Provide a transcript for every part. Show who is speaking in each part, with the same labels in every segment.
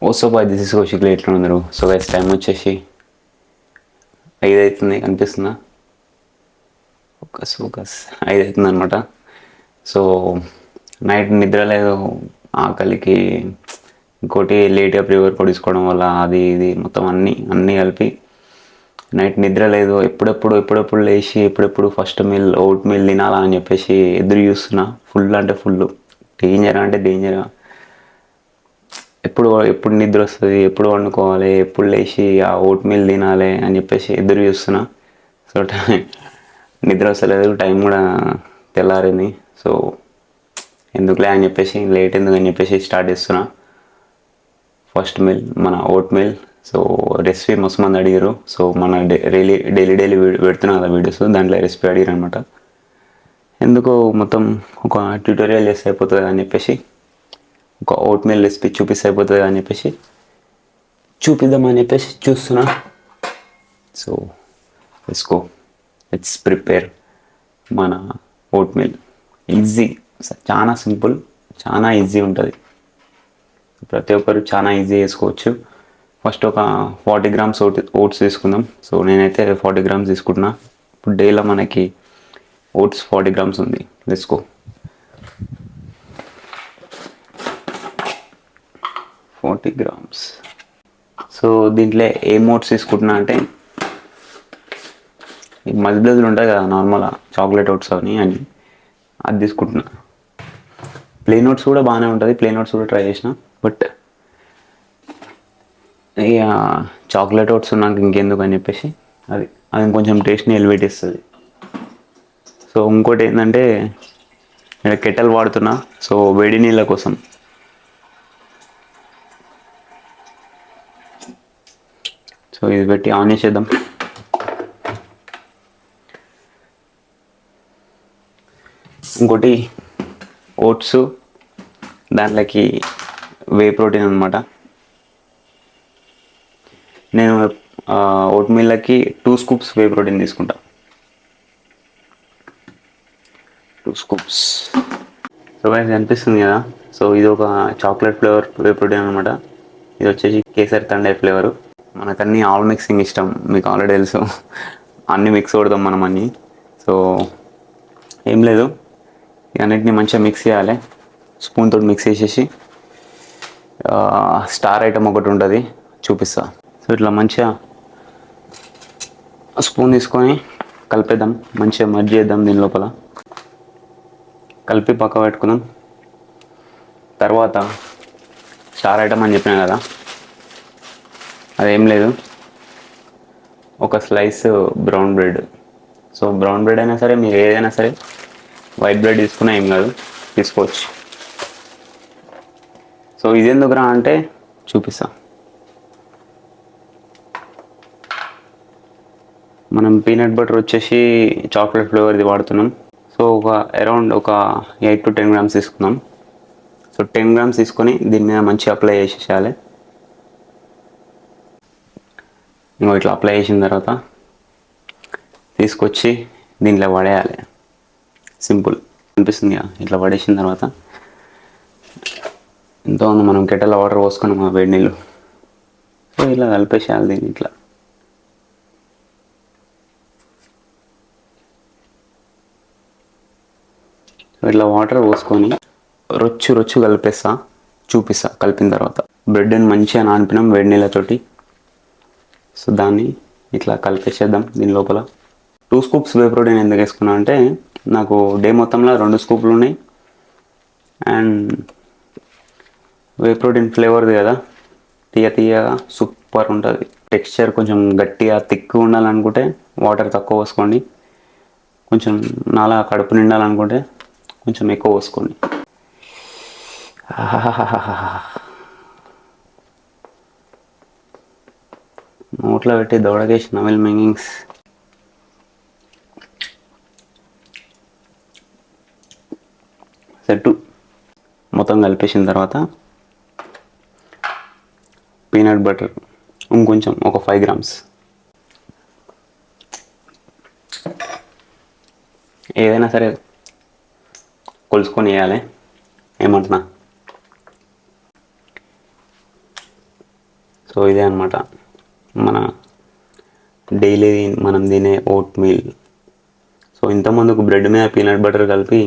Speaker 1: Uso boy this is Kaushik ఎట్లా ఉన్నారు. So guys time వచ్చేసి 5 అవుతుంది, కనిపిస్తుందా? ఫోకస్ 5 అవుతుంది అనమాట. సో నైట్ నిద్ర లేదు, ఆకలికి, ఇంకోటి లేట్గా ప్రీ వర్కౌట్ తీసుకోవడం వల్ల అది ఇది మొత్తం అన్నీ కలిపి నైట్ నిద్ర లేదు. ఎప్పుడెప్పుడు లేచి ఎప్పుడెప్పుడు ఫస్ట్ మీల్ ఓట్ మీల్ తినాలా అని చెప్పేసి ఎదురు చూస్తున్నా. ఫుల్ అంటే ఫుల్ డేంజర్ అంటే డేంజర్. ఎప్పుడు నిద్ర వస్తుంది, ఎప్పుడు వండుకోవాలి, ఎప్పుడు లేచి ఆ ఓట్ మీల్ తినాలి అని చెప్పేసి ఎదురు చూస్తున్నా. సో నిద్ర వస్తలేదు, టైం కూడా తెల్లారింది. సో ఎందుకులే అని చెప్పేసి లేట్ ఎందుకు అని చెప్పేసి స్టార్ట్ చేస్తున్నా ఫస్ట్ మీల్ మన ఓట్ మీల్. సో రెసిపీ మస్తు మంది అడిగారు. సో మన డైలీ పెడుతున్నా కదా వీడియోస్, దాంట్లో రెసిపీ అడిగారు అనమాట. ఎందుకు మొత్తం ఒక ట్యూటోరియల్ చేస్తే అయిపోతుంది అని చెప్పేసి, ఒక ఓట్ మీల్ రెసిపీ చూపిస్తే అయిపోతుంది అని చెప్పేసి చూపిద్దామని చెప్పేసి చూస్తున్నా. సో లెట్స్ ప్రిపేర్ మన ఓట్ మీల్. ఈజీ, చాలా సింపుల్, చాలా ఈజీ ఉంటుంది. ప్రతి ఒక్కరు చాలా ఈజీ చేసుకోవచ్చు. ఫస్ట్ ఒక 40 grams ఓట్స్ తీసుకుందాం. సో నేనైతే 40 grams తీసుకుంటున్నా. ఇప్పుడు డేలో మనకి ఓట్స్ 40 grams ఉంది. Let's go. 40 grams. సో దీంట్లో ఏం ఓట్స్ తీసుకుంటున్నా అంటే, ఈ మల్బెజీలు ఉంటాయి కదా నార్మల్ చాక్లెట్ ఓట్స్ అని అది తీసుకుంటున్నా. ప్లెయిన్ ఓట్స్ కూడా బాగానే ఉంటుంది, ప్లెయిన్ ఓట్స్ కూడా ట్రై చేసిన. బట్ ఇక చాక్లెట్ ఓట్స్ నాకు ఇంకెందుకు అని చెప్పేసి అది కొంచెం టేస్ట్ని ఎలివేట్ ఇస్తుంది. సో ఇంకోటి ఏంటంటే, నేను కెటల్ వాడుతున్నా. సో వేడి నీళ్ళ కోసం. సో ఇది పెట్టి ఆన్ చేసేద్దాం. ఇంకోటి ఓట్స్, దాంట్లోకి వే ప్రోటీన్ అనమాట. నేను ఓట్ మీల్కి 2 scoops వే ప్రోటీన్ తీసుకుంటా. 2 scoops. సో గైస్ అనిపిస్తుంది కదా. సో ఇది ఒక చాక్లెట్ ఫ్లేవర్ వే ప్రోటీన్ అనమాట. ఇది వచ్చేసి కేసరి తండే ఫ్లేవరు. మనకన్నీ ఆల్ మిక్సింగ్ ఇష్టం, మీకు ఆల్రెడీ తెలుసు. అన్నీ మిక్స్ కొడతాం మనం అన్నీ. సో ఏం లేదు, అన్నిటిని మంచిగా మిక్స్ చేయాలి. స్పూన్ తోటి మిక్స్ చేసేసి స్టార్ ఐటమ్ ఒకటి ఉంటుంది, చూపిస్తా. సో ఇట్లా మంచిగా స్పూన్ తీసుకొని కలిపేద్దాం, మంచిగా మర్జ్ చేద్దాం. దీని లోపల కలిపి పక్క పెట్టుకుందాం. తర్వాత స్టార్ ఐటమ్ అని చెప్పినా కదా, అదేం లేదు, ఒక slice brown bread. So brown bread అయినా సరే, మీరు ఏదైనా సరే, వైట్ బ్రెడ్ తీసుకున్నా ఏం కాదు, తీసుకోవచ్చు. సో ఇది ఎందుకురా అంటే చూపిస్తా. మనం పీనట్ బటర్ వచ్చేసి చాక్లెట్ ఫ్లేవర్ది వాడుతున్నాం. సో అరౌండ్ ఒక 8 to 10 grams తీసుకుందాం. సో 10 grams తీసుకొని దీని మీద మంచిగా అప్లై చేసేయాలి. ఇంకో ఇట్లా అప్లై చేసిన తర్వాత తీసుకొచ్చి దీంట్లో పడేయాలి. సింపుల్ అనిపిస్తుంది కదా. ఇట్లా పడేసిన తర్వాత ఎంతో మనం కెటల్ వాటర్ పోసుకున్నాం, ఆ వేడి నీళ్ళు. సో ఇలా కలిపేసేయాలి దీన్ని. ఇట్లా ఇట్లా వాటర్ పోసుకొని రొచ్చు కలిపేస్తా, చూపిస్తా కలిపిన తర్వాత. బ్రెడ్ని మంచిగా నానిపినాం వేడి నీళ్ళతోటి. సో దాన్ని ఇట్లా కలిపేసేద్దాం దీని లోపల. 2 scoops వే ప్రోటీన్ ఎందుకు వేసుకున్నా అంటే, నాకు డే మొత్తంలో 2 scoopలు ఉన్నాయి. అండ్ వే ప్రోటీన్ ఫ్లేవర్ది కదా, తీయగా సూపర్ ఉంటుంది. టెక్స్చర్ కొంచెం గట్టిగా థిక్గా ఉండాలనుకుంటే వాటర్ తక్కువ పోసుకోండి. కొంచెం నాలా కడుపు నిండాలనుకుంటే కొంచెం ఎక్కువ పోసుకోండి. నోట్లో పెట్టి దౌడకేసి నమిల్ మింగింగ్స్. సెట్టు మొత్తం కలిపేసిన తర్వాత పీనట్ బటర్ ఇంకొంచెం ఒక 5 grams. ఏదైనా సరే కొలుసుకొని వేయాలి, ఏమంటున్నా. సో ఇదే అనమాట మన డైలీ మనం తినే ఓట్ మీల్. సో ఇంతకుముందుకు బ్రెడ్ మీద పీనట్ బటర్ కలిపి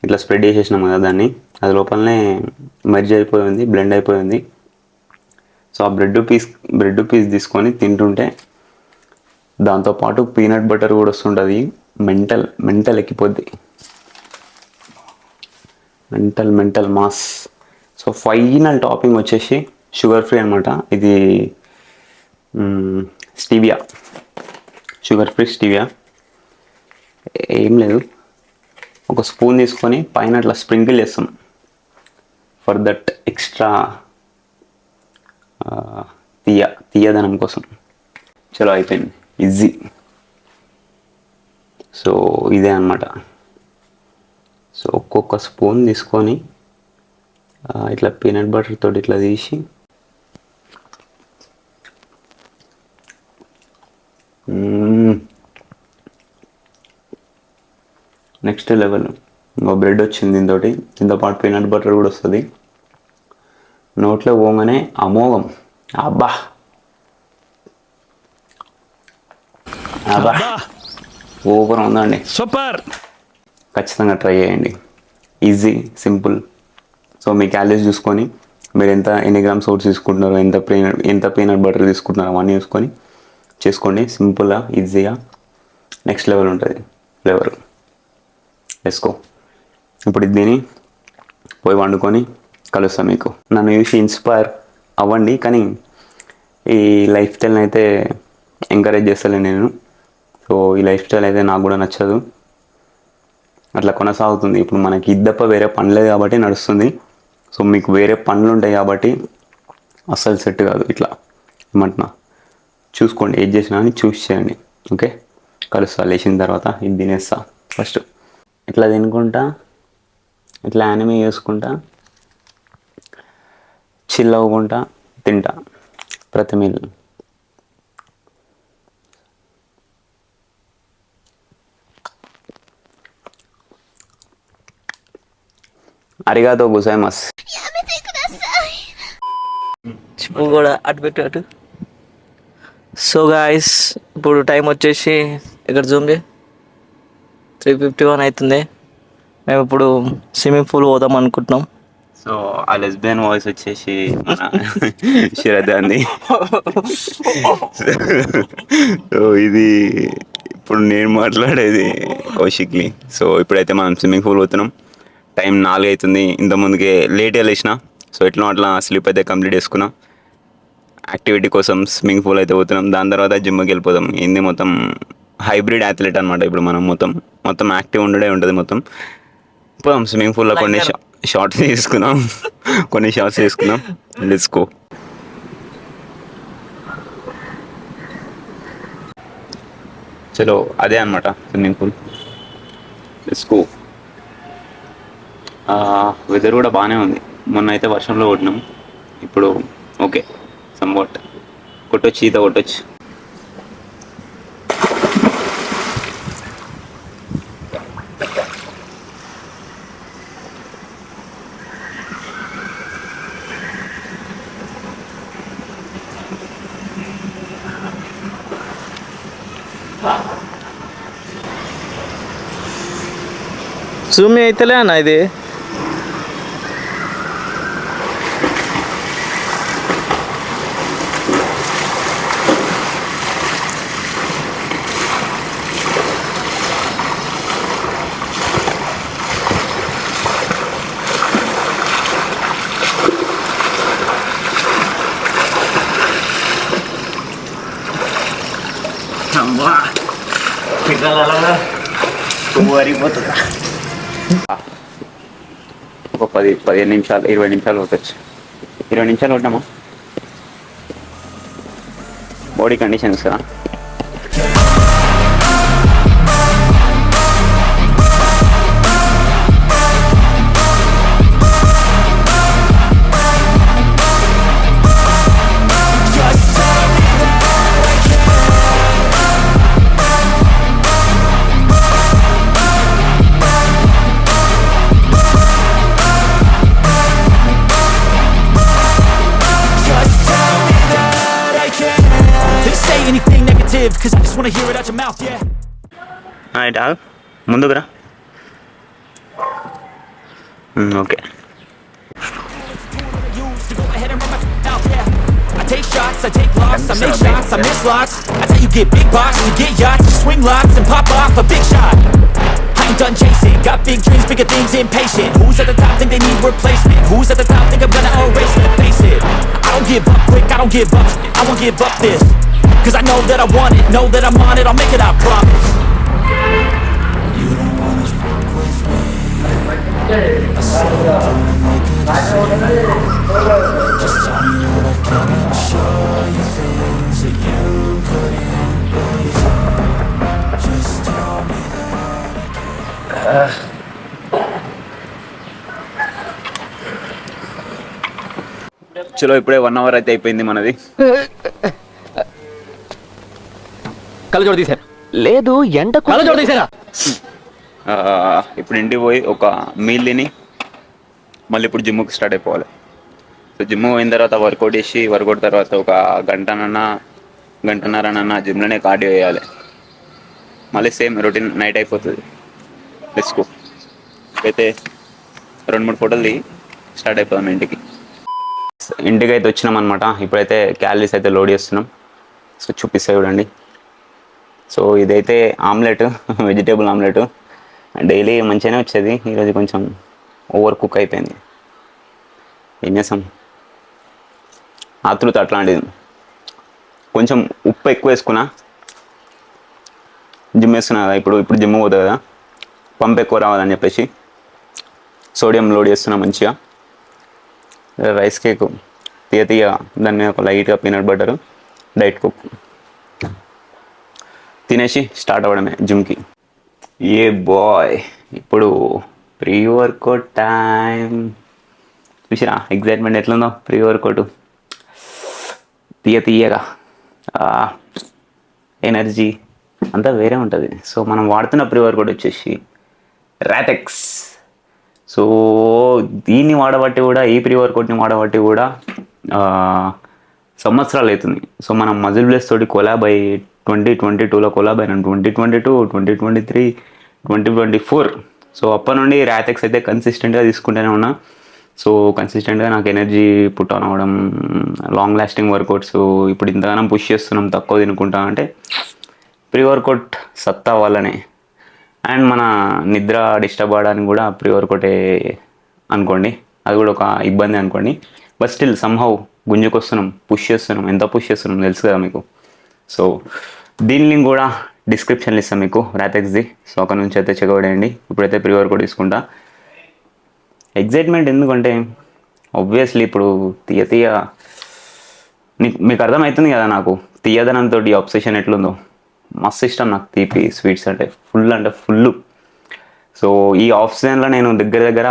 Speaker 1: ఇట్లా స్ప్రెడ్ చేసేసినాం కదా దాన్ని, అది లోపలనే మెర్జ్ అయిపోయింది, బ్లెండ్ అయిపోయింది. సో ఆ బ్రెడ్ పీస్ తీసుకొని తింటుంటే దాంతోపాటు పీనట్ బటర్ కూడా వస్తుంటుంది. మెంటల్ ఎక్కిపోద్ది, mental mass. So final topping వచ్చేసి షుగర్ ఫ్రీ అనమాట. ఇది స్టీవియా, షుగర్ ఫ్రీ స్టీవియా. ఏం లేదు, ఒక స్పూన్ తీసుకొని పైన అట్లా స్ప్రింకిల్ చేస్తాం ఫర్ దట్ ఎక్స్ట్రా తీయదనం కోసం. చలో అయిపోయింది, ఈజీ. సో ఇదే అనమాట. సో ఒక్కొక్క స్పూన్ తీసుకొని ఇట్లా పీనట్ బటర్ తోటి ఇట్లా తీసి నెక్స్ట్ లెవెల్. ఇంకో బ్రెడ్ వచ్చింది దీంతో పాటు పీనట్ బటర్ కూడా వస్తుంది. నోట్లో పోగానే అమోఘం. అబ్బా ఓవర్ ఉందండి,
Speaker 2: సూపర్.
Speaker 1: ఖచ్చితంగా ట్రై చేయండి, ఈజీ, సింపుల్. సో మీ క్యాలరీస్ చూసుకొని మీరు ఎన్ని గ్రామ్స్ ఓట్స్ తీసుకుంటున్నారో, ఎంత పీనట్ బటర్ తీసుకుంటున్నారో అవన్నీ చూసుకొని చేసుకోండి. సింపుల్గా, ఈజీగా, నెక్స్ట్ లెవెల్ ఉంటుంది ఫ్లేవర్. వేసుకో. ఇప్పుడు దీన్ని పోయి వండుకొని కలుస్తాను మీకు. నన్ను చూసి ఇన్స్పైర్ అవ్వండి, కానీ ఈ లైఫ్ స్టైల్ని అయితే ఎంకరేజ్ చేస్తలేను నేను. సో ఈ లైఫ్ స్టైల్ అయితే నాకు కూడా నచ్చదు, అట్లా కొనసాగుతుంది. ఇప్పుడు మనకి ఇద్దప్ప వేరే పని లేదు కాబట్టి నడుస్తుంది. సో మీకు వేరే పనులు ఉంటాయి కాబట్టి అస్సలు సెట్ కాదు. ఇట్లా ఏమంటున్నా చూసుకోండి, ఏది చేసినా అని చూస్ చేయండి. ఓకే, కలుస్తా. లేచిన తర్వాత ఇది తినేస్తా. ఫస్ట్ ఇట్లా తినుకుంటా, ఇట్లా యానిమే చేసుకుంటా, చిల్ అవ్వకుండా తింటా ప్రతి మీల్. అరిగాతో గుజైమస్.
Speaker 2: చెప్పు కూడా అటు పెట్టు అటు. సో గాయస్, ఇప్పుడు టైం వచ్చేసి ఇక్కడ జూమ్ 3:51 అవుతుంది. మేము ఇప్పుడు స్విమ్మింగ్ పూల్ పోదాం అనుకుంటున్నాం.
Speaker 1: సో ఆ లెస్బియన్ వాయిస్ వచ్చేసి మన శరదాన్ని. సో ఇది ఇప్పుడు నేను మాట్లాడేది కౌశిక్ని. సో ఇప్పుడైతే మనం స్విమ్మింగ్ పూల్ పోతున్నాం. టైం 4 అవుతుంది. ఇంతకుముందుకే లేట్గా లేచిన. సో ఎట్లా అట్లా స్లీప్ అయితే కంప్లీట్ చేసుకున్నా. యాక్టివిటీ కోసం స్విమ్మింగ్ పూల్ అయితే పోతున్నాం. దాని తర్వాత జిమ్కి వెళ్ళిపోతాం. ఇది మొత్తం హైబ్రిడ్ అథ్లెట్ అనమాట. ఇప్పుడు మనం మొత్తం యాక్టివ్ ఉండడే ఉంటుంది మొత్తం. పోదాం స్విమ్మింగ్ పూల్లో కొన్ని షార్ట్స్ తీసుకున్నాం. Let's go. చలో అదే అనమాట swimming pool. Let's go. Weather కూడా బాగానే ఉంది. మొన్న అయితే వర్షంలో కొట్టినాం, ఇప్పుడు ఓకే సంవాట్ కొట్టొచ్చు, ఈత కొట్టొచ్చు.
Speaker 2: జూమ్ అయితేలే అన్న ఇది.
Speaker 1: ఒక 15 నిమిషాలు 20 నిమిషాలు కొట్టచ్చు. 20 నిమిషాలు కొట్టామా? బాడీ కండిషన్స్ కదా.
Speaker 3: Just tell me that live, cause I just wanna hear it out your mouth, yeah.
Speaker 1: ఇటు ఆగు, ముందుకు రా. Okay.
Speaker 3: Go ahead and run my mouth, yeah. I take shots, I take loss, I make shots, I miss lots. I tell you get big box, you get yachts, you swing lots and pop off a big shot. I ain't done chasing, got big dreams, bigger things, impatient. Who's at the top think they need replacement? Who's at the top think I'm gonna erase it? Face it, I don't give up quick, I don't give up, I won't give up this. Cause I know that I want it, know that I'm on it, I'll make it, I promise. You don't wanna fuck with me. I said don't make a decision. Just tell me what I can and show you things that you couldn't believe. Just tell me that.
Speaker 1: చలో ఇప్పుడే 1 hour అయితే అయిపోయింది మనది.
Speaker 4: కళ్ళజోడు తీశారు లేదు ఎండ కళ్ళజోడు తీసారా.
Speaker 1: ఇప్పుడు ఇంటికి పోయి ఒక మీల్ తిని మళ్ళీ ఇప్పుడు జిమ్కి స్టార్ట్ అయిపోవాలి. సో జిమ్ పోయిన తర్వాత వర్కౌట్ చేసి వర్కౌట్ తర్వాత ఒక గంటన్నరనన్నా జిమ్లోనే కార్డియో వేయాలి. మళ్ళీ సేమ్ రొటీన్ నైట్ అయిపోతుంది. Let's go. అయితే 2-3 ఫోటోలు దిగి స్టార్ట్ అయిపోదాం ఇంటికి అయితే వచ్చినాం అనమాట. ఇప్పుడైతే క్యాలరీస్ అయితే లోడ్ చేస్తున్నాం. సో చూపిస్తా చూడండి. సో ఇదైతే ఆమ్లెట్, వెజిటేబుల్ ఆమ్లెట్. డైలీ మంచిగానే వచ్చేది, ఈరోజు కొంచెం ఓవర్ కుక్ అయిపోయింది. ఏం చేస్తాం, ఆతృత అట్లాంటిది. కొంచెం ఉప్పు ఎక్కువ వేసుకున్నా. జిమ్ వేస్తున్నా కదా, ఇప్పుడు జిమ్ పోతుంది కదా, పంప్ ఎక్కువ రావాలని చెప్పేసి సోడియం లోడ్ చేస్తున్నా మంచిగా. రైస్ కేక్ తీయ దాని మీద ఒక లైట్గా పీనట్ బటర్, డైట్ కుక్ తినేసి స్టార్ట్ అవ్వడమే జిమ్కి. ఏ బాయ్, ఇప్పుడు ప్రీ వర్కౌట్ టైం. చూసిరా ఎగ్జైట్మెంట్ ఎట్లుందో. ప్రీ వర్కౌట్ తీయగా ఎనర్జీ అంతా వేరే ఉంటుంది. సో మనం వాడుతున్న ప్రీ వర్కౌట్ వచ్చేసి రాటెక్స్. సో దీన్ని వాడబట్టి కూడా, ఈ ప్రీ వర్కౌట్ని వాడబట్టి కూడా సంవత్సరాలు అవుతుంది. సో మనం మజిల్ బ్లెస్ తోటి కొలాబ్ అయ్యి 2022లో కొలాబ్ అయినాం, 2022, 2023, 2024. సో అప్పటి నుండి రాటెక్స్ అయితే కన్సిస్టెంట్గా తీసుకుంటూనే ఉన్నా. సో కన్సిస్టెంట్గా నాకు ఎనర్జీ పుట్ ఆన్ అవ్వడం, లాంగ్ లాస్టింగ్ వర్కౌట్స్. ఇప్పుడు ఇంతగానం పుష్ చేస్తున్నాం తక్కువ తినుకుంటా అంటే ప్రీ వర్కౌట్ సత్తా వల్లనే. అండ్ మన నిద్ర డిస్టర్బ్ అవ్వడానికి కూడా ప్రీ వర్కౌటే అనుకోండి, అది కూడా ఒక ఇబ్బంది అనుకోండి. బట్ స్టిల్ సమ్హౌ గుంజుకొస్తున్నాం, పుష్ చేస్తున్నాం. ఎంత పుష్ చేస్తున్నాం తెలుసు కదా మీకు. సో దీని లింక్ కూడా డిస్క్రిప్షన్లో ఇస్తాను మీకు, రాటెక్స్ది. సో అక్కడ నుంచి అయితే చెక్అవుట్ చేయండి. ఇప్పుడైతే ప్రీ వర్కౌట్ తీసుకుంటా. ఎగ్జైట్మెంట్ ఎందుకంటే ఆబ్వియస్లీ ఇప్పుడు తీయ మీకు అర్థమవుతుంది కదా, నాకు తీయదనంతో అబ్సెషన్ ఎట్లుందో. మస్తు ఇష్టం నాకు తీపి స్వీట్స్ అంటే ఫుల్. సో ఈ ఆఫ్ సీజన్లో నేను దగ్గర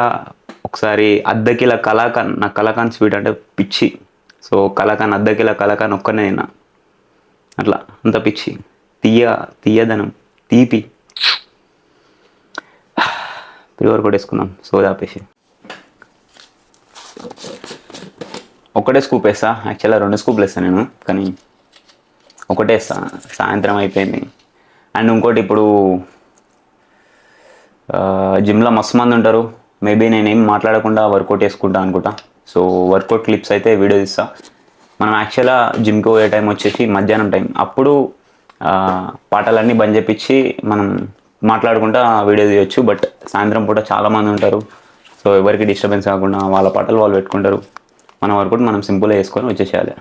Speaker 1: ఒకసారి అర్ధ కలాకాన్, నాకు కలాకాన్ స్వీట్ అంటే పిచ్చి. సో కలాకాన్ కలాకాన్ ఒక్కనే తిన్నా, అట్లా అంత పిచ్చి. తీయదనం, తీపి. ప్రీ వర్కౌట్ వేసుకుందాం. సోదా ఆపేసి ఒకటే స్కూప్ వేస్తా. యాక్చువల్గా 2 స్కూప్లు వేస్తాను నేను, కానీ ఒకటే వేస్తా. సాయంత్రం అయిపోయింది. అండ్ ఇంకోటి, ఇప్పుడు జిమ్లో మస్తు మంది ఉంటారు. మేబీ నేనేం మాట్లాడకుండా వర్కౌట్ వేసుకుంటా అనుకుంటా. సో వర్కౌట్ క్లిప్స్ అయితే వీడియో తీస్తా. మనం యాక్చువల్గా జిమ్కి పోయే టైం వచ్చేసి మధ్యాహ్నం టైం. అప్పుడు పాటలన్నీ బంద్ చేపించి మనం మాట్లాడుకుంటా వీడియో తీయొచ్చు. బట్ సాయంత్రం పూట చాలామంది ఉంటారు. సో ఎవరికి డిస్టర్బెన్స్ కాకుండా వాళ్ళ పాటలు వాళ్ళు పెట్టుకుంటారు. మన వర్కౌట్ మనం సింపుల్గా వేసుకొని వచ్చేసేయాలి.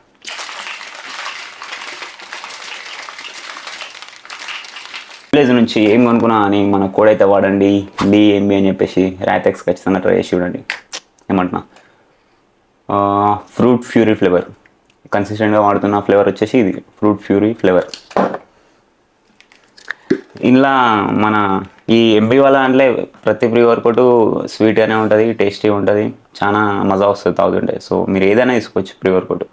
Speaker 1: విలేజ్ నుంచి ఏం కొనుక్కున్నా అని మన కోడ్ అయితే వాడండి, DMB అని చెప్పేసి. రాటెక్స్ ఖచ్చితంగా ట్రై చేసి చూడండి. ఏమంటున్నా, ఫ్రూట్ ఫ్యూరీ ఫ్లేవర్ కన్సిస్టెంట్గా వాడుతున్న ఫ్లేవర్ వచ్చేసి ఇది, ఫ్రూట్ ఫ్యూరీ ఫ్లేవర్. ఇలా మన ఈ MB వాళ్ళ అంటే ప్రతి ప్రీ వర్కౌట్ స్వీట్గానే ఉంటుంది, టేస్టీగా ఉంటుంది, చాలా మజా వస్తుంది తాగుతుంటే. సో మీరు ఏదైనా తీసుకోవచ్చు ప్రీ వర్కౌట్.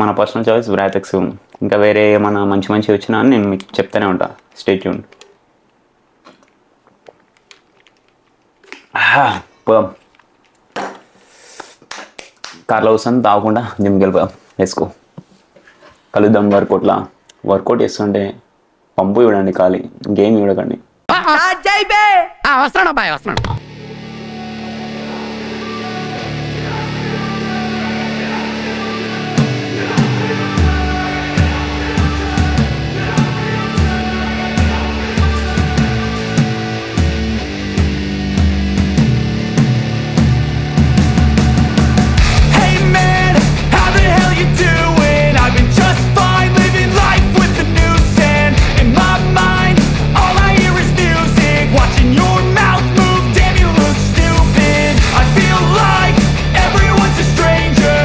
Speaker 1: మన పర్సనల్ చాయిస్ రాటెక్స్. ఇంకా వేరే ఏమైనా మంచి వచ్చినా అని నేను మీకు చెప్తూనే ఉంటా. Stay tuned. పోదాం, కార్లో కూర్చొని తాగకుండా జిమ్కి వెళ్ళిపోదాం. వేసుకో, కలుద్దాం వర్కౌట్లా. వర్కౌట్ చేస్తుంటే పంపు చూడండి ఖాళీ, గేమ్ చూడకండి.
Speaker 4: వస్తున్నాడు అబ్బాయి వస్తున్నాడు.
Speaker 3: Hey man, how the hell you doing? I've been just fine, living life with the noose and in my mind, all I hear is music. Watching your mouth move, damn you look stupid. I feel like everyone's a stranger.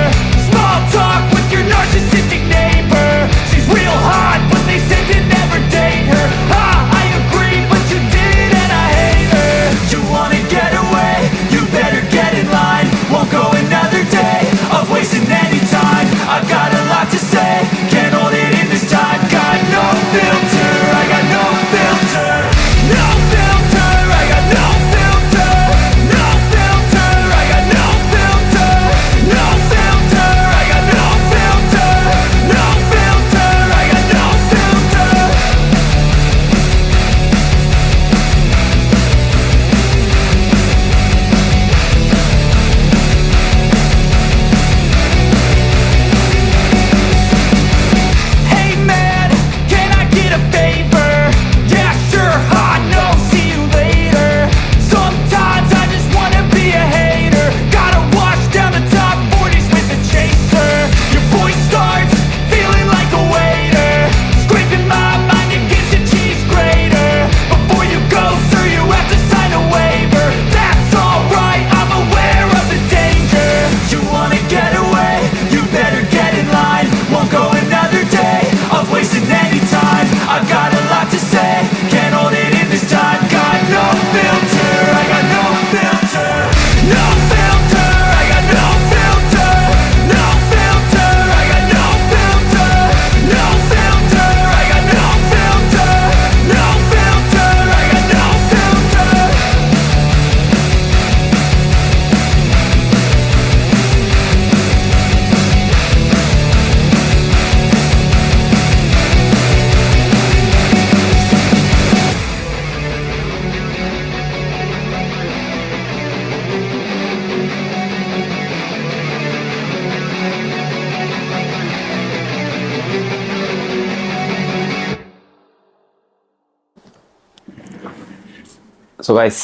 Speaker 3: Small talk with your narcissistic neighbor. She's real hot, but they say to never date her. Ha, I agree, but you did and I hate her. You wanna get away? You better get in line. Won't go another day of wasting any time. I've got a lot to say, can't hold it in this time. Got no filter, I got no filter. No filter, I got no filter. No filter, I got no filter. No filter, I got no filter. No filter, I got no filter. Hey man, can I get a favor? Yeah, sure, no, see you later. Sometimes I just wanna be a hater. Gotta wash down the top 40s with a chaser. Your voice starts feeling like a waiter. Scraping my mind against a cheese grater. Before you go, sir, you have to sign a waiver. That's alright, I'm aware of the danger. You wanna get away? You better get in line. Won't go another day of wasting any time. I've got a lot to say, can't hold it in this time. Got no filter, I got no filter. No filter, I got no filter. No filter, I got no filter. No filter, I got no filter. No filter, I got no filter.
Speaker 1: So guys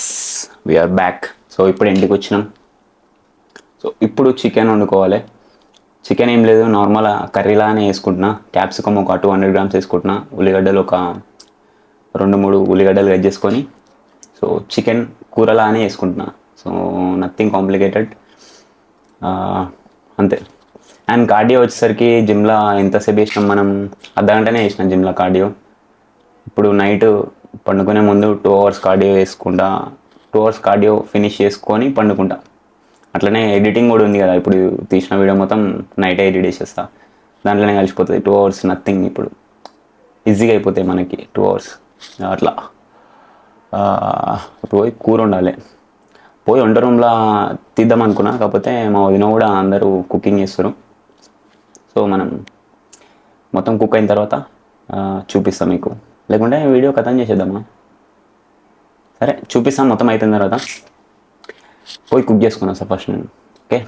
Speaker 1: we're back. So ఇప్పుడు ఇంటికి వచ్చినాం. So ఇప్పుడు chicken వండుకోవాలి. Chicken ఏం లేదు, normal కర్రీలానే వేసుకుంటున్నా. Capsicum ఒక 200 grams వేసుకుంటున్నా. ఉల్లిగడ్డలు ఒక 2-3 ఉల్లిగడ్డలు కట్ చేసుకొని సో చికెన్ కూరలానే వేసుకుంటున్నా. సో నథింగ్ కాంప్లికేటెడ్, అంతే. అండ్ కార్డియో వచ్చేసరికి జిమ్లో ఎంతసేపు వేసినాం మనం, అర్ధగంటనే వేసినాం జిమ్లో కార్డియో. ఇప్పుడు నైట్ పండుకునే ముందు 2 hours కార్డియో వేసుకుంటా. 2 hours కార్డియో ఫినిష్ చేసుకొని పండుకుంటా. అట్లనే ఎడిటింగ్ కూడా ఉంది కదా, ఇప్పుడు తీసిన వీడియో మొత్తం నైటే ఎడిట్ చేసేస్తా, దాంట్లోనే కలిసిపోతుంది. 2 hours నథింగ్, ఇప్పుడు ఈజీగా అయిపోతాయి మనకి 2 hours అట్లా. పోయి కూర ఉండాలి. పోయి వంట రూమ్లో తీద్దాం అనుకున్నా, కాకపోతే మా వదిన కూడా అందరూ కుకింగ్ చేస్తారు. సో మనం మొత్తం కుక్ అయిన తర్వాత చూపిస్తాం మీకు, లేకుంటే వీడియో కథం చేసేద్దామా? సరే చూపిస్తాం మొత్తం అయిపోయిన తర్వాత. పోయి కుక్ చేసుకున్నా సార్ ఫస్ట్ నేను. Okay,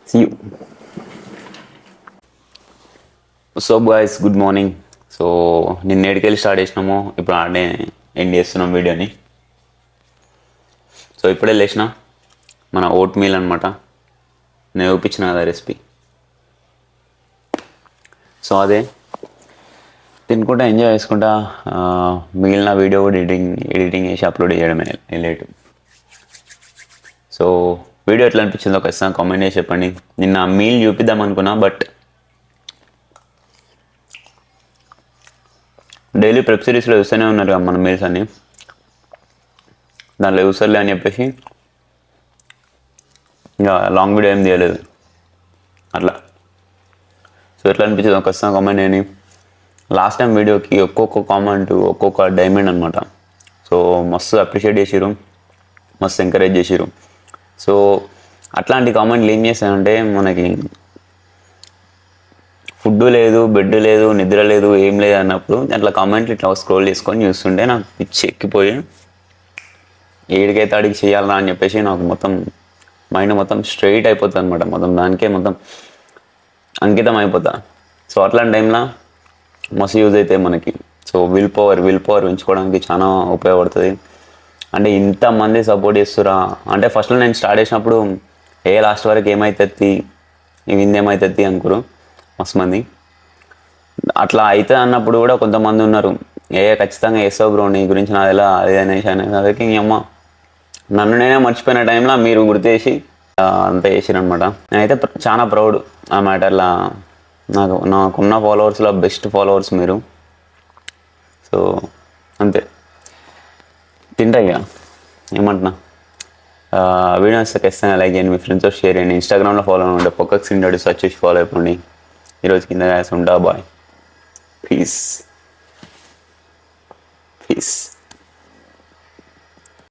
Speaker 1: see you. So boys, good morning. So నిన్నేటికెళ్ళి స్టార్ట్ చేసినాము, ఇప్పుడు ఆడే ఎండ్ చేస్తున్నాం వీడియోని. సో ఇప్పుడే లేచిన మన ఓట్ మీల్ అనమాట, నేను చూపించిన కదా రెసిపీ. సో అదే తినుకుంటా ఎంజాయ్ చేసుకుంటా మిగిలిన వీడియో కూడా ఎడిటింగ్ చేసి అప్లోడ్ చేయడమే లేటు. సో వీడియో ఎట్లా అనిపించిందో ఖచ్చితంగా కామెంట్ చేసి చెప్పండి. నిన్న మీల్ చూపిద్దాం అనుకున్నా, బట్ డైలీ వెబ్ సిరీస్లో చూస్తూనే ఉన్నారు కదా మన మీల్స్ అన్నీ, దాంట్లో చూసర్లే అని చెప్పేసి ఇంకా లాంగ్ వీడియో ఏం తీయలేదు అట్లా. సో ఎట్లా అనిపించిందో ఖచ్చితంగా కామెంట్ చేయండి. లాస్ట్ టైం వీడియోకి ఒక్కొక్క కామెంట్ ఒక్కొక్క డైమండ్ అనమాట. సో మస్తు అప్రిషియేట్ చేసిరు, మస్తు ఎంకరేజ్ చేసిరు. సో అట్లాంటి కామెంట్లు ఏం చేస్తాయంటే మనకి ఫుడ్ లేదు, బెడ్ లేదు, నిద్ర లేదు, ఏం లేదు అన్నప్పుడు అట్లా కామెంట్లు ఇట్లా స్క్రోల్ చేసుకొని చూస్తుంటే నాకు పిచ్చి ఎక్కిపోయి ఏడికైతే అడిగి చేయాలా అని చెప్పేసి నాకు మొత్తం మైండ్ మొత్తం స్ట్రైట్ అయిపోతుంది అనమాట. మొత్తం దానికే మొత్తం అంకితం అయిపోతా. సో అట్లాంటి టైంలో మస్తు యూజ్ అవుతాయి మనకి. సో విల్ పవర్ పెంచుకోవడానికి చాలా ఉపయోగపడుతుంది. అంటే ఇంతమంది సపోర్ట్ చేస్తురా అంటే ఫస్ట్లో నేను స్టార్ట్ చేసినప్పుడు లాస్ట్ వరకు ఏమవుతుంది ఏమవుతుంది అనుకోరు మస్తు మంది. అట్లా అవుతుంది అన్నప్పుడు కూడా కొంతమంది ఉన్నారు ఖచ్చితంగా వేస్తావు బ్రో, నీ గురించి నాది ఎలా అది అనేసి అదే అమ్మ నన్ను నేనే మర్చిపోయిన టైంలో మీరు గుర్తు చేసి అంతా చేసిరనమాట. నేనైతే చాలా ప్రౌడ్ ఆ మ్యాటర్లో. నాకున్న ఫాలోవర్స్లో బెస్ట్ ఫాలోవర్స్ మీరు. సో అంతే తింటా ఇక ఏమంటున్నా. వీడియో వస్తే ఖచ్చితంగా లైక్ చేయండి, మీ ఫ్రెండ్స్తో షేర్ చేయండి. ఇన్స్టాగ్రామ్లో ఫాలో అవ్వండి, పొక్కక్స్ ఇండియా సెర్చ్ చేసి ఫాలో అయిపోండి. ఈరోజు కింద ఉంటా. Bye, piece.